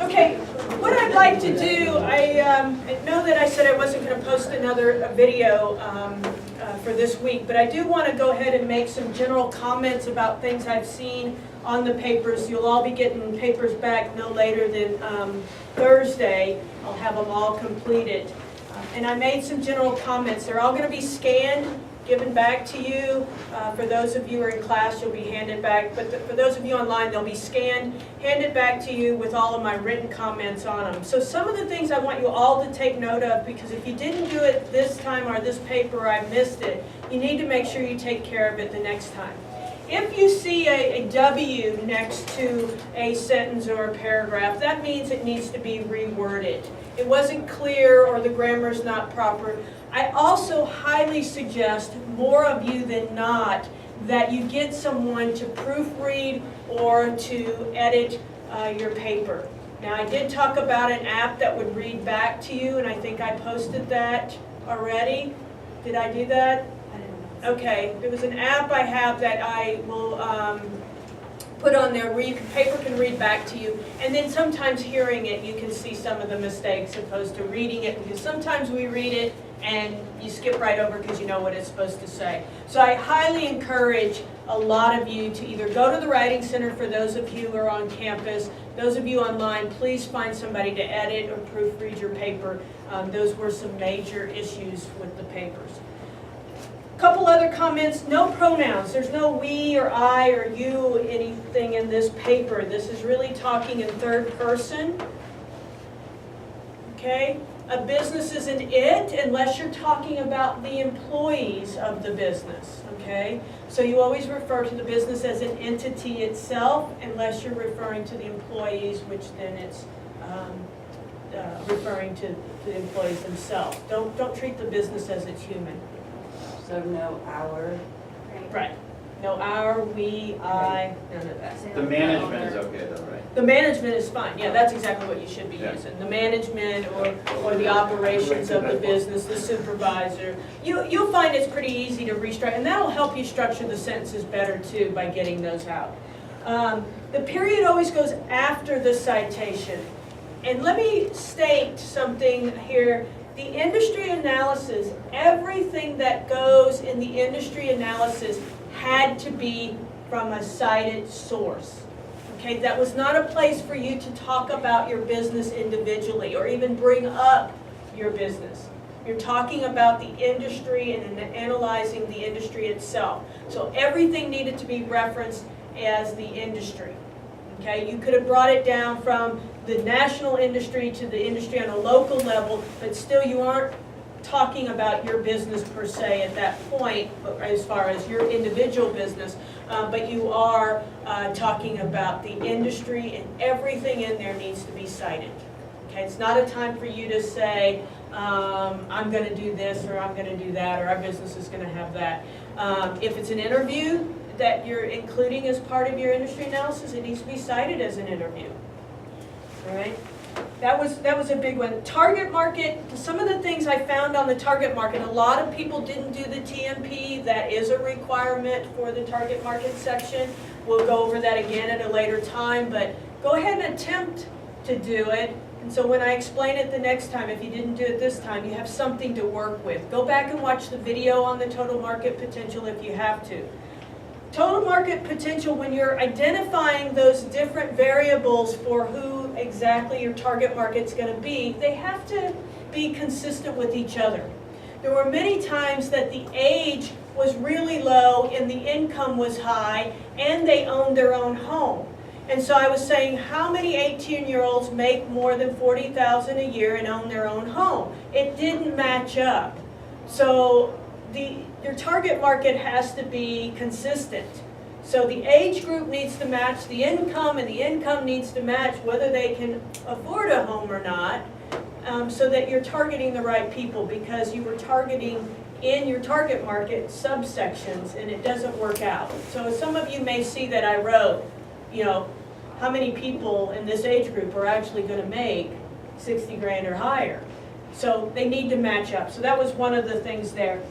Okay, what I'd like to do, I know that I said I wasn't going to post another video for this week, but I do want to go ahead and make some general comments about things I've seen on the papers. You'll all be getting papers back no later than Thursday. I'll have them all completed. And I made some general comments. They're all going to be scanned, given back to you. For those of you who are in class, you'll be handed back. But for those of you online, they'll be scanned, handed back to you with all of my written comments on them. So some of the things I want you all to take note of, because if you didn't do it this time or this paper or I missed it, you need to make sure you take care of it the next time. If you see a W next to a sentence or a paragraph, that means it needs to be reworded. It wasn't clear or the grammar's not proper. I also highly suggest, more of you than not, that you get someone to proofread or to edit your paper. Now, I did talk about an app that would read back to you, and I think I posted that already. Did I do that? Okay, there was an app I have that I will put on there where paper can read back to you, and then sometimes hearing it you can see some of the mistakes opposed to reading it, because sometimes we read it and you skip right over because you know what it's supposed to say. So I highly encourage a lot of you to either go to the Writing Center for those of you who are on campus. Those of you online, please find somebody to edit or proofread your paper. Those were some major issues with the papers. Couple other comments, no pronouns. There's no we or I or you, anything in this paper. This is really talking in third person. Okay? A business isn't it unless you're talking about the employees of the business. Okay? So you always refer to the business as an entity itself unless you're referring to the employees, which then it's referring to the employees themselves. Don't treat the business as it's human. So no our. Right. No our, we, I, none of that. The management is okay though, right? The management is fine. Yeah, that's exactly what you should be using. The management or the operations of the business, the supervisor. You'll find it's pretty easy to restructure, and that'll help you structure the sentences better too by getting those out. The period always goes after the citation. And let me state something here. The industry analysis, everything that goes in the industry analysis had to be from a cited source. Okay, that was not a place for you to talk about your business individually or even bring up your business. You're talking about the industry and analyzing the industry itself. So everything needed to be referenced as the industry. Okay, you could have brought it down from the national industry to the industry on a local level, but still you aren't talking about your business per se at that point, as far as your individual business, but you are talking about the industry, and everything in there needs to be cited. Okay, it's not a time for you to say, I'm going to do this, or I'm going to do that, or our business is going to have that. If it's an interview that you're including as part of your industry analysis, it needs to be cited as an interview. All right? That was a big one. Target market, some of the things I found on the target market, a lot of people didn't do the TMP. That is a requirement for the target market section. We'll go over that again at a later time, but go ahead and attempt to do it. And so when I explain it the next time, if you didn't do it this time, you have something to work with. Go back and watch the video on the total market potential if you have to. Total market potential, when you're identifying those different variables for who exactly your target market's going to be, they have to be consistent with each other. There were many times that the age was really low and the income was high and they owned their own home. And so I was saying, how many 18-year-olds make more than $40,000 a year and own their own home? It didn't match up. So your target market has to be consistent. So the age group needs to match the income, and the income needs to match whether they can afford a home or not, so that you're targeting the right people, because you were targeting in your target market subsections and it doesn't work out. So some of you may see that I wrote, how many people in this age group are actually going to make 60 grand or higher. So they need to match up. So that was one of the things there.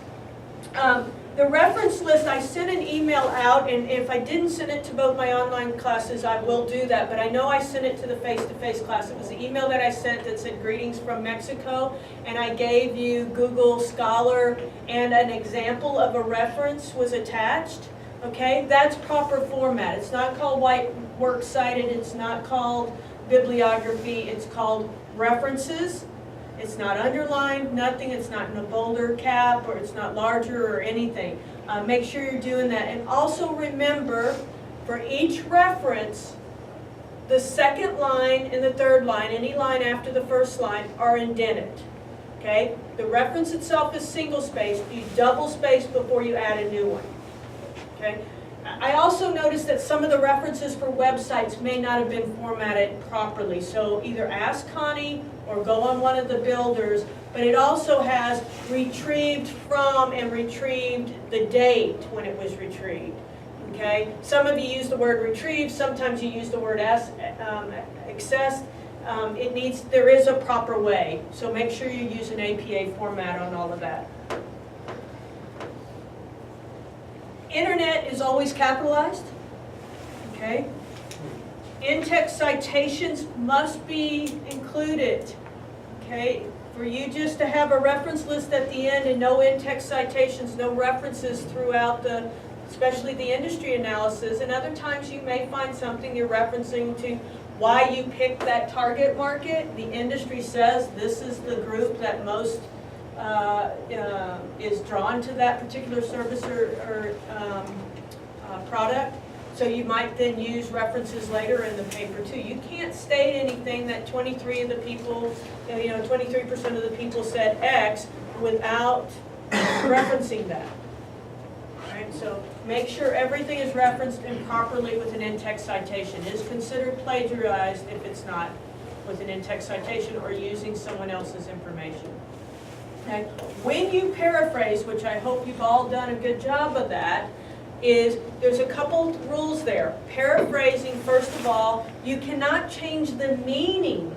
The reference list, I sent an email out, and if I didn't send it to both my online classes, I will do that, but I know I sent it to the face-to-face class. It was the email that I sent that said greetings from Mexico, and I gave you Google Scholar, and an example of a reference was attached. Okay, that's proper format. It's not called white works cited, it's not called bibliography, it's called references. It's not underlined, nothing, it's not in a bolder cap, or it's not larger or anything. Make sure you're doing that. And also remember, for each reference, the second line and the third line, any line after the first line, are indented. Okay? The reference itself is single spaced. You double space before you add a new one. Okay? I also noticed that some of the references for websites may not have been formatted properly. So either ask Connie or go on one of the builders, but it also has retrieved from and retrieved the date when it was retrieved. Okay? Some of you use the word retrieved, sometimes you use the word accessed. There is a proper way, so make sure you use an APA format on all of that. Internet is always capitalized, okay? In-text citations must be included, okay? For you just to have a reference list at the end and no in-text citations, no references throughout especially the industry analysis, and other times you may find something you're referencing to why you picked that target market. The industry says this is the group that most is drawn to that particular service or product. So you might then use references later in the paper too. You can't state anything that 23% of the people said X without referencing that. Right? So make sure everything is referenced improperly with an in-text citation. It is considered plagiarized if it's not with an in-text citation or using someone else's information. Okay. When you paraphrase, which I hope you've all done a good job of that, there's a couple rules there. Paraphrasing, first of all, you cannot change the meaning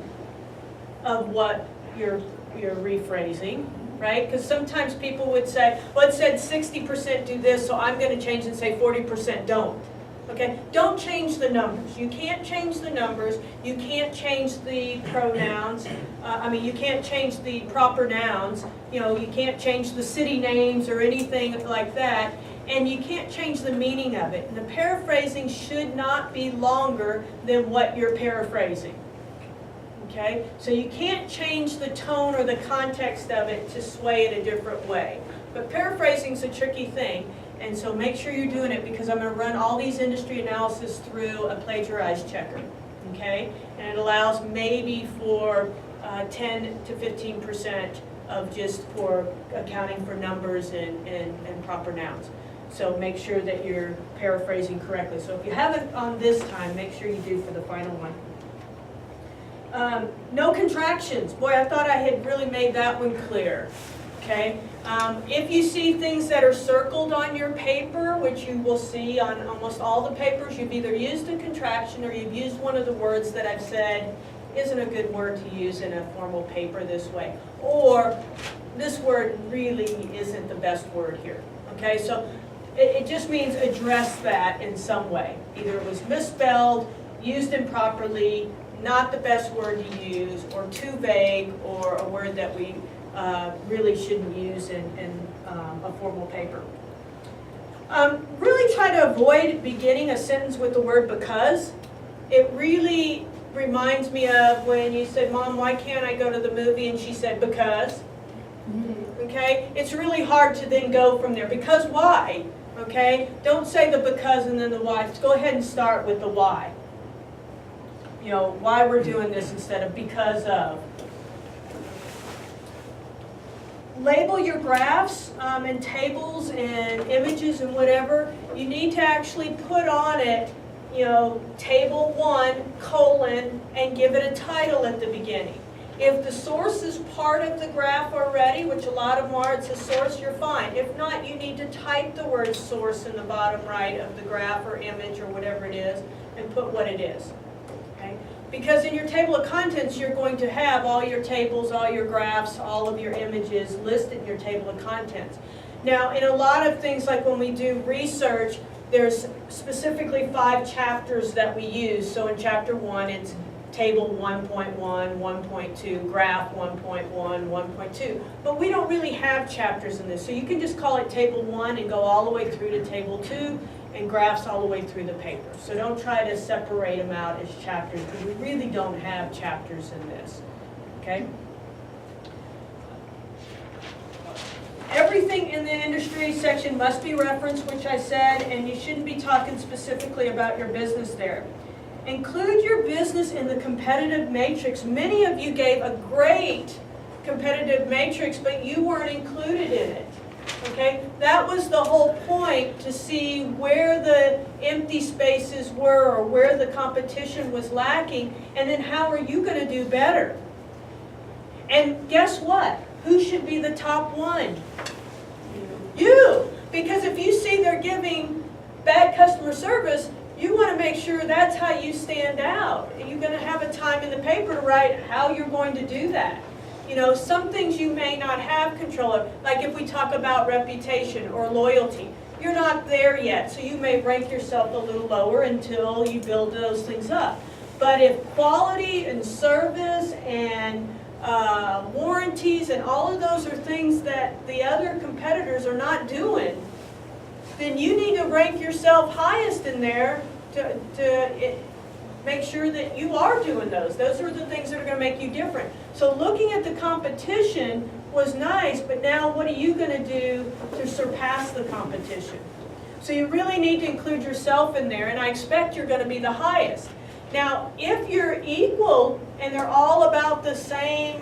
of what you're rephrasing, right? Because sometimes people would say, well, it said 60% do this, so I'm going to change and say 40% don't. Okay, don't change the numbers. You can't change the numbers. You can't change the pronouns. You can't change the proper nouns. You can't change the city names or anything like that. And you can't change the meaning of it. And the paraphrasing should not be longer than what you're paraphrasing. Okay, so you can't change the tone or the context of it to sway it a different way. But paraphrasing is a tricky thing. And so make sure you're doing it, because I'm going to run all these industry analysis through a plagiarized checker, okay? And it allows maybe for 10 to 15% of just for accounting for numbers and proper nouns. So make sure that you're paraphrasing correctly. So if you haven't on this time, make sure you do for the final one. No contractions. Boy, I thought I had really made that one clear. Okay. If you see things that are circled on your paper, which you will see on almost all the papers, you've either used a contraction or you've used one of the words that I've said isn't a good word to use in a formal paper this way. Or this word really isn't the best word here. Okay, so it just means address that in some way. Either it was misspelled, used improperly, not the best word to use, or too vague, or a word that we really shouldn't use in a formal paper. Really try to avoid beginning a sentence with the word because. It really reminds me of when you said, Mom, why can't I go to the movie? And she said, because. Okay? It's really hard to then go from there. Because why? Okay? Don't say the because and then the why. Just go ahead and start with the why. Why we're doing this instead of because of. Label your graphs and tables and images and whatever. You need to actually put on it, table 1, and give it a title at the beginning. If the source is part of the graph already, which a lot of them are, it's a source, you're fine. If not, you need to type the word source in the bottom right of the graph or image or whatever it is and put what it is. Okay? Because in your table of contents, you're going to have all your tables, all your graphs, all of your images listed in your table of contents. Now, in a lot of things, like when we do research, there's specifically 5 chapters that we use. So in chapter 1, it's table 1.1, 1.2, graph 1.1, 1.2. But we don't really have chapters in this. So you can just call it table 1 and go all the way through to table 2 and graphs all the way through the paper. So don't try to separate them out as chapters because we really don't have chapters in this. Okay? Everything in the industry section must be referenced, which I said, and you shouldn't be talking specifically about your business there. Include your business in the competitive matrix. Many of you gave a great competitive matrix, but you weren't included in it. Okay? That was the whole point, to see where the empty spaces were or where the competition was lacking, and then how are you going to do better? And guess what? Who should be the top one? You! Because if you see they're giving bad customer service, you want to make sure that's how you stand out. And you're going to have a time in the paper to write how you're going to do that. You know, some things you may not have control of, like if we talk about reputation or loyalty. You're not there yet, so you may rank yourself a little lower until you build those things up. But if quality and service and warranties and all of those are things that the other competitors are not doing, then you need to rank yourself highest in there to make sure that you are doing those. Those are the things that are going to make you different. So looking at the competition was nice, but now what are you going to do to surpass the competition? So you really need to include yourself in there, and I expect you're going to be the highest. Now, if you're equal and they're all about the same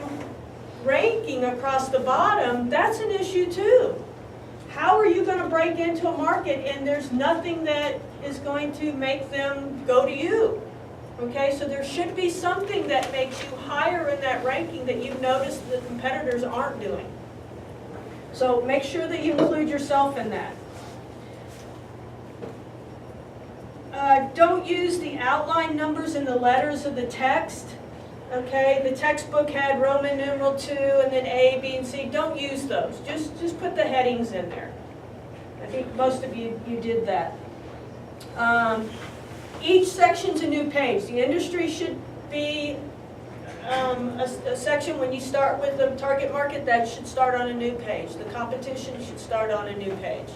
ranking across the bottom, that's an issue too. How are you going to break into a market and there's nothing that is going to make them go to you? Okay, so there should be something that makes you higher in that ranking that you've noticed the competitors aren't doing. So make sure that you include yourself in that. Don't use the outline numbers in the letters of the text. Okay, the textbook had Roman numeral 2 and then A, B, and C. Don't use those. Just put the headings in there. I think most of you did that. Each section's a new page. The industry should be a section when you start with the target market, that should start on a new page. The competition should start on a new page.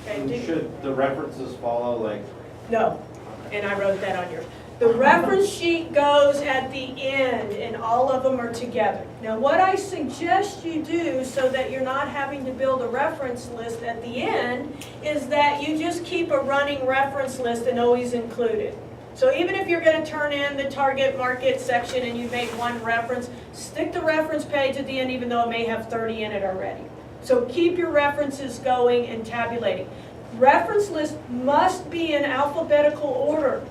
Okay, should the references follow like? No, and I wrote that on yours. The reference sheet goes at the end, and all of them are together. Now, what I suggest you do so that you're not having to build a reference list at the end is that you just keep a running reference list and always include it. So even if you're going to turn in the target market section and you make one reference, stick the reference page at the end even though it may have 30 in it already. So keep your references going and tabulating. Reference list must be in alphabetical order.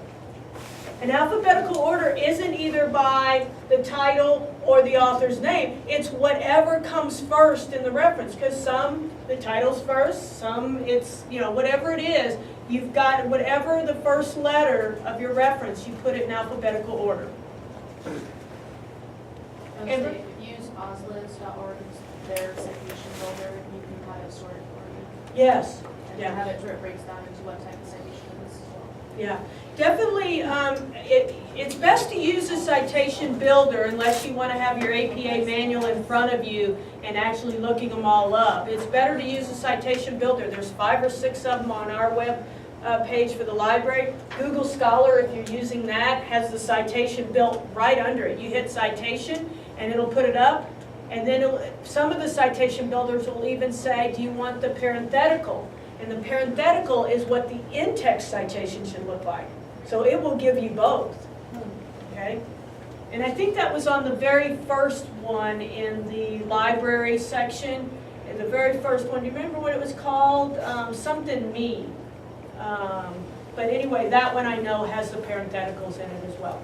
An alphabetical order isn't either by the title or the author's name. It's whatever comes first in the reference, because some, the title's first, some it's, whatever it is, you've got whatever the first letter of your reference, you put it in alphabetical order. If you use oslids.org, their citation builder, you can have it sorted for you. Yes. And have it where it breaks down into what type of citation it is as well. Yeah, definitely. It's best to use a citation builder unless you want to have your APA manual in front of you and actually looking them all up. It's better to use a citation builder. There's 5 or 6 of them on our web page for the library. Google Scholar, if you're using that, has the citation built right under it. You hit citation and it'll put it up, and then some of the citation builders will even say, do you want the parenthetical? And the parenthetical is what the in-text citation should look like. So it will give you both. Okay? And I think that was on the very first one in the library section. In the very first one, do you remember what it was called? Something me. But anyway, that one I know has the parentheticals in it as well.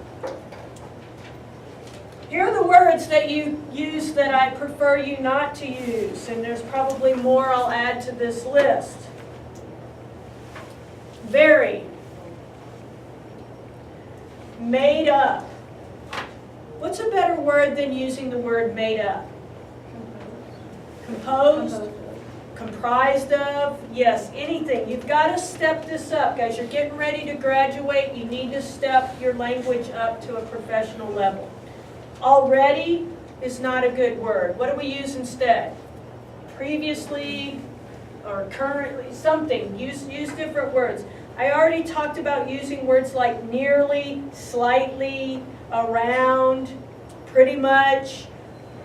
Here are the words that you use that I prefer you not to use. And there's probably more I'll add to this list. Very. Made up. What's a better word than using the word made up? Composed. comprised of, yes, anything. You've got to step this up, guys. You're getting ready to graduate. You need to step your language up to a professional level. Already is not a good word. What do we use instead? Previously or currently, something. Use different words. I already talked about using words like nearly, slightly, around, pretty much,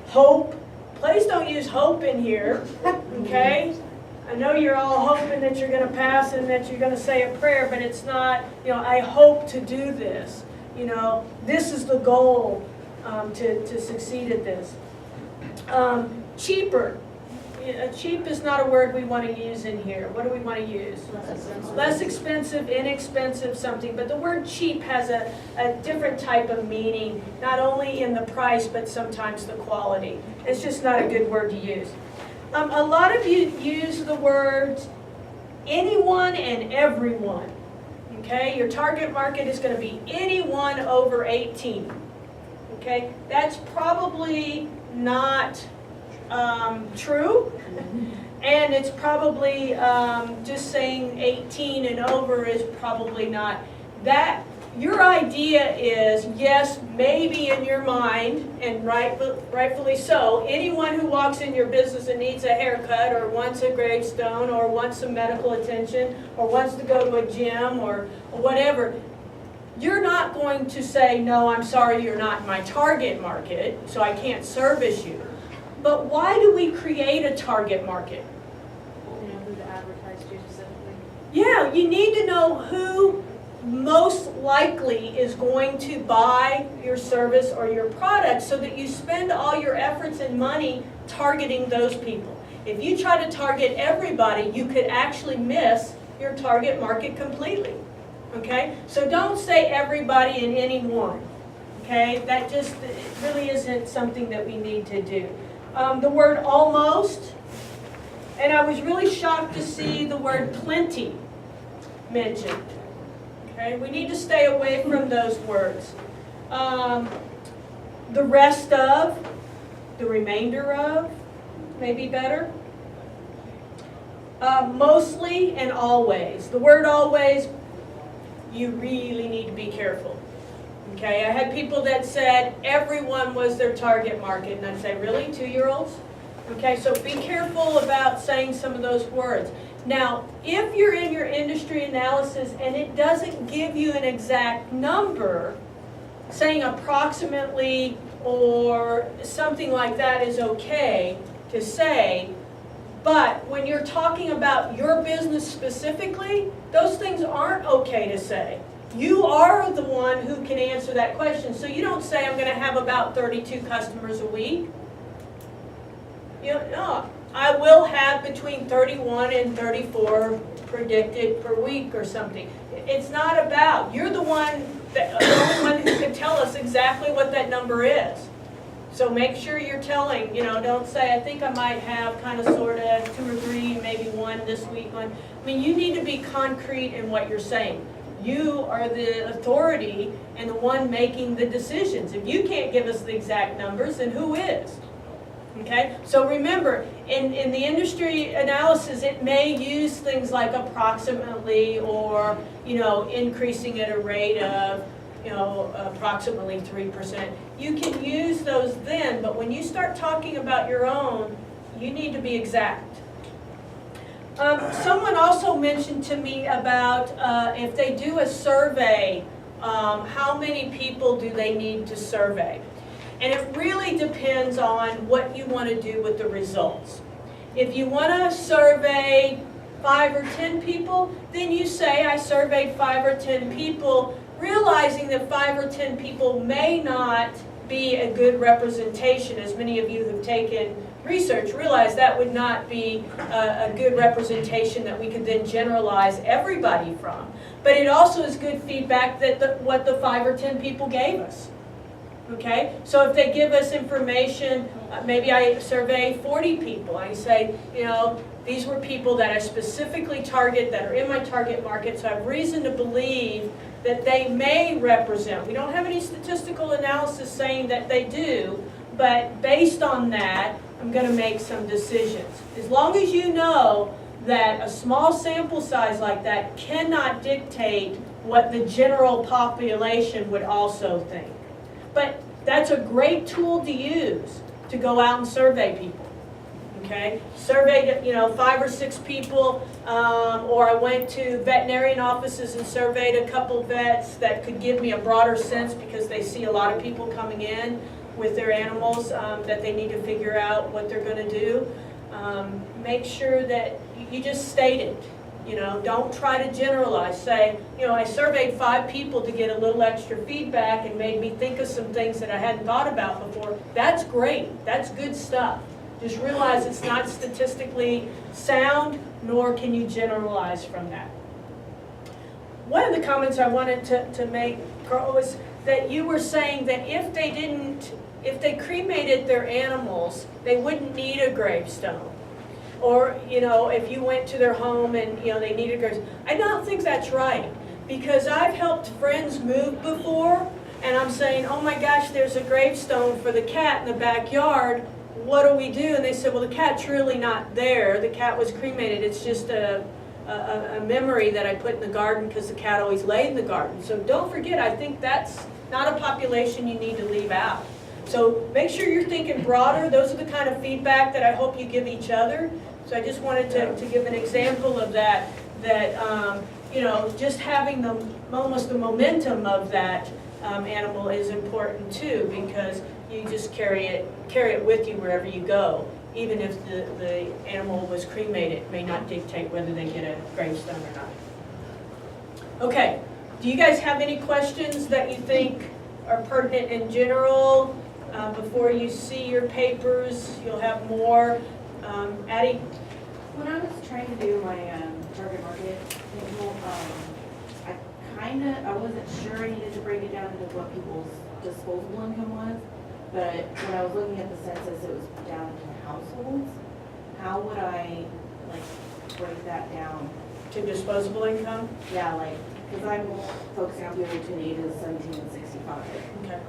hope. Please don't use hope in here, okay? I know you're all hoping that you're going to pass and that you're going to say a prayer, but it's not, I hope to do this. This is the goal to succeed at this. Cheaper. Cheap is not a word we want to use in here. What do we want to use? Less expensive, inexpensive, something. But the word cheap has a different type of meaning, not only in the price, but sometimes the quality. It's just not a good word to use. A lot of you use the words anyone and everyone. Okay? Your target market is going to be anyone over 18. Okay? That's probably not true, and it's probably just saying 18 and over is probably not. That your idea is, yes, maybe in your mind, and rightfully so, anyone who walks in your business and needs a haircut or wants a gravestone or wants some medical attention or wants to go to a gym or whatever, you're not going to say, no, I'm sorry, you're not in my target market, so I can't service you. But why do we create a target market? Who to advertise to specifically. Yeah, you need to know who most likely is going to buy your service or your product so that you spend all your efforts and money targeting those people. If you try to target everybody, you could actually miss your target market completely. Okay? So don't say everybody and anyone. Okay? That just really isn't something that we need to do. The word almost, and I was really shocked to see the word plenty mentioned. Okay, we need to stay away from those words. The rest of, the remainder of, may be better. Mostly and always. The word always, you really need to be careful. Okay, I had people that said everyone was their target market, and I'd say, really, 2-year-olds? Okay, so be careful about saying some of those words. Now, if you're in your industry analysis and it doesn't give you an exact number, saying approximately or something like that is okay to say, but when you're talking about your business specifically, those things aren't okay to say. You are the one who can answer that question. So you don't say, I'm going to have about 32 customers a week. No, I will have between 31 and 34 predicted per week or something. It's not about, you're the only one who can tell us exactly what that number is. So make sure you're telling, don't say, I think I might have kind of sort of 2 or 3, maybe 1 this week. I mean, you need to be concrete in what you're saying. You are the authority and the one making the decisions. If you can't give us the exact numbers, then who is? Okay? So remember, in the industry analysis, it may use things like approximately or, increasing at a rate of, approximately 3%. You can use those then, but when you start talking about your own, you need to be exact. Someone also mentioned to me about if they do a survey, how many people do they need to survey? And it really depends on what you want to do with the results. If you want to survey 5 or 10 people, then you say, I surveyed 5 or 10 people, realizing that 5 or 10 people may not be a good representation. As many of you who've taken research realize that would not be a good representation that we could then generalize everybody from. But it also is good feedback that what the 5 or 10 people gave us. Okay, so if they give us information, maybe I survey 40 people. I say, these were people that I specifically target that are in my target market, so I have reason to believe that they may represent. We don't have any statistical analysis saying that they do, but based on that, I'm gonna make some decisions. As long as you know that a small sample size like that cannot dictate what the general population would also think. But that's a great tool to use to go out and survey people, okay? Surveyed, 5 or 6 people, or I went to veterinarian offices and surveyed a couple vets that could give me a broader sense because they see a lot of people coming in with their animals that they need to figure out what they're gonna do. Make sure that you just state it. Don't try to generalize. Say, I surveyed 5 people to get a little extra feedback and made me think of some things that I hadn't thought about before. That's great. That's good stuff. Just realize it's not statistically sound, nor can you generalize from that. One of the comments I wanted to make, Carl, was that you were saying that if they cremated their animals, they wouldn't need a gravestone. Or, if you went to their home and, they needed a gravestone. I don't think that's right, because I've helped friends move before, and I'm saying, oh my gosh, there's a gravestone for the cat in the backyard. What do we do? And they said, well, the cat's really not there. The cat was cremated. It's just a memory that I put in the garden because the cat always laid in the garden. So don't forget, I think that's not a population you need to leave out. So make sure you're thinking broader. Those are the kind of feedback that I hope you give each other. So I just wanted to give an example of that just having almost the momentum of that animal is important too, because you just carry it with you wherever you go. Even if the animal was cremated, it may not dictate whether they get a gravestone or not. Okay, do you guys have any questions that you think are pertinent in general? Before you see your papers, you'll have more. Addie? When I was trying to do my target market table, I wasn't sure I needed to break it down into what people's disposable income was, but when I was looking at the census, it was down to households. How would I break that down? To disposable income? Yeah, because I'm focusing on people between the ages of 17 and 65. Okay.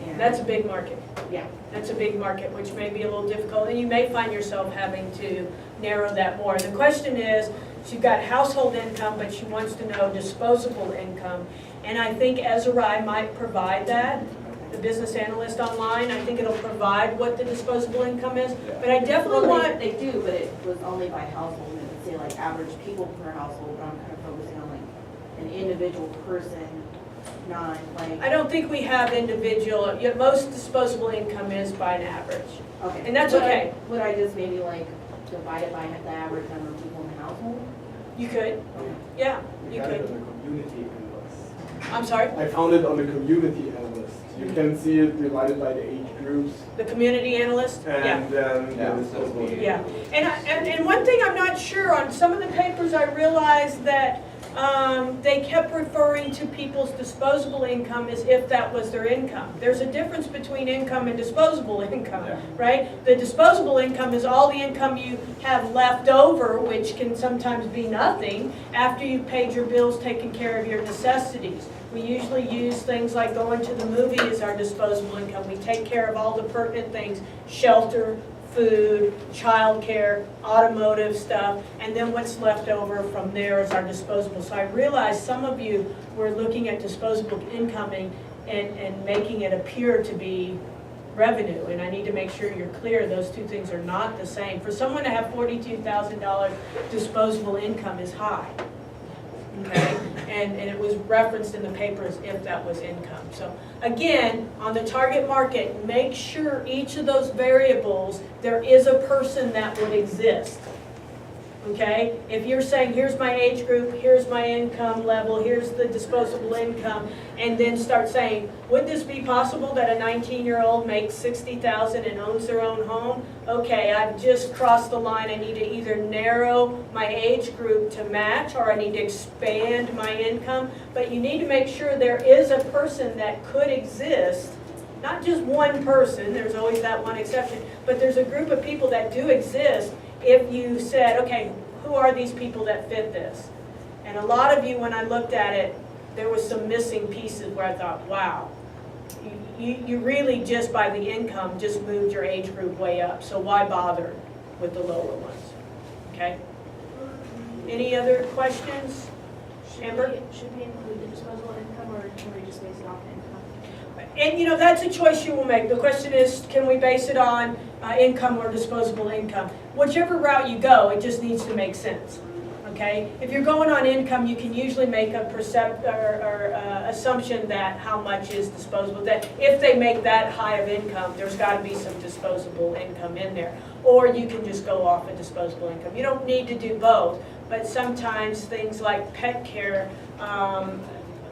And That's a big market. Yeah. That's a big market, which may be a little difficult, and you may find yourself having to narrow that more. The question is, she's got household income, but she wants to know disposable income. And I think Ezra might provide that, the business analyst online. I think it'll provide what the disposable income is. But I definitely want... They do, but it was only by household. And it would say average people per household, but I'm kind of focusing on an individual person, not I don't think we have individual, most disposable income is by an average. Okay. And that's okay. Would I just maybe divide it by the average number of people in the household? You could, yeah, you got it could. on the community analyst. I'm sorry? I found it on the community analyst. You can see it divided by the age groups. The community analyst? Yeah. And then Yeah, the disposable income. Yeah, and one thing I'm not sure on, some of the papers I realized that they kept referring to people's disposable income as if that was their income. There's a difference between income and disposable income, right? The disposable income is all the income you have left over, which can sometimes be nothing, after you've paid your bills, taken care of your necessities. We usually use things like going to the movie as our disposable income. We take care of all the pertinent things, shelter, food, childcare, automotive stuff, and then what's left over from there is our disposable. So I realized some of you were looking at disposable income and making it appear to be revenue, and I need to make sure you're clear those two things are not the same. For someone to have $42,000 disposable income is high. Okay, and it was referenced in the papers if that was income. So again, on the target market, make sure each of those variables, there is a person that would exist. Okay, if you're saying here's my age group, here's my income level, here's the disposable income, and then start saying, would this be possible that a 19-year-old makes $60,000 and owns their own home? Okay, I've just crossed the line. I need to either narrow my age group to match, or I need to expand my income. But you need to make sure there is a person that could exist, not just one person. There's always that one exception, but there's a group of people that do exist. If you said, okay, who are these people that fit this? And a lot of you, when I looked at it, there was some missing pieces where I thought, wow, you really just by the income just moved your age group way up, so why bother with the lower ones, okay? Any other questions? Amber? Should we include the disposable income, or can we just base it off income? And you know, that's a choice you will make. The question is, can we base it on income or disposable income? Whichever route you go, it just needs to make sense, okay? If you're going on income, you can usually make a assumption that how much is disposable, that if they make that high of income, there's got to be some disposable income in there. Or you can just go off of disposable income. You don't need to do both, but sometimes things like pet care,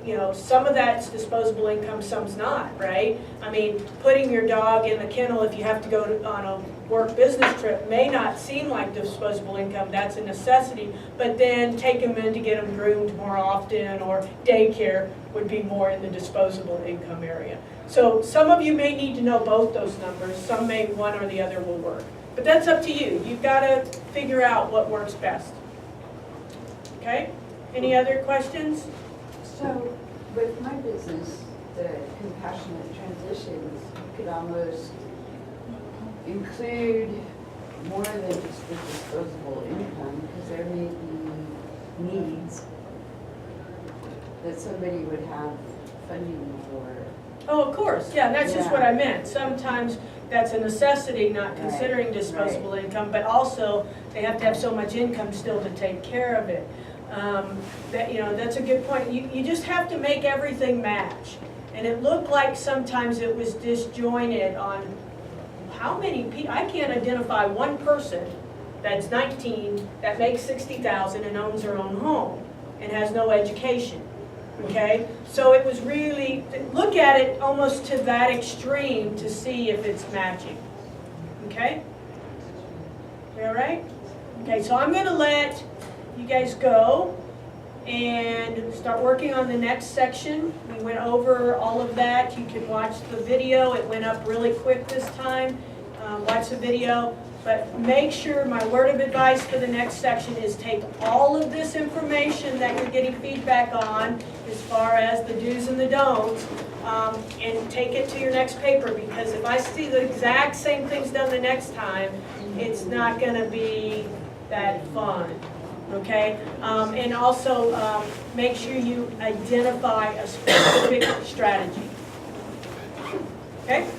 you know, some of that's disposable income, some's not, right? I mean, putting your dog in the kennel if you have to go on a work business trip may not seem like disposable income, that's a necessity, but then take them in to get them groomed more often, or daycare would be more in the disposable income area. So some of you may need to know both those numbers, some may one or the other will work. But that's up to you. You've got to figure out what works best. Okay? Any other questions? So, with my business, the compassionate transitions, you could almost include more than just the disposable income, because there may be needs that somebody would have funding for. Oh, of course. Yeah, that's just Yeah. what I meant. Sometimes that's a necessity, not considering Right, disposable income, but also they have to have so much income still to take care of it. That, you know, that's a good point. You just have to make everything match. And it looked like sometimes it was disjointed on how many people, I can't identify one person that's 19 that makes 60,000 and owns their own home and has no education. Okay, so it was really, look at it almost to that extreme to see if it's matching. Okay? You all right? Okay, so I'm going to let you guys go and start working on the next section. We went over all of that. You can watch the video. It went up really quick this time. Watch the video. But make sure, my word of advice for the next section is take all of this information that you're getting feedback on, as far as the do's and the don'ts, and take it to your next paper, because if I see the exact same things done the next time, it's not going to be that fun. Okay? And also make sure you identify a specific strategy. Okay?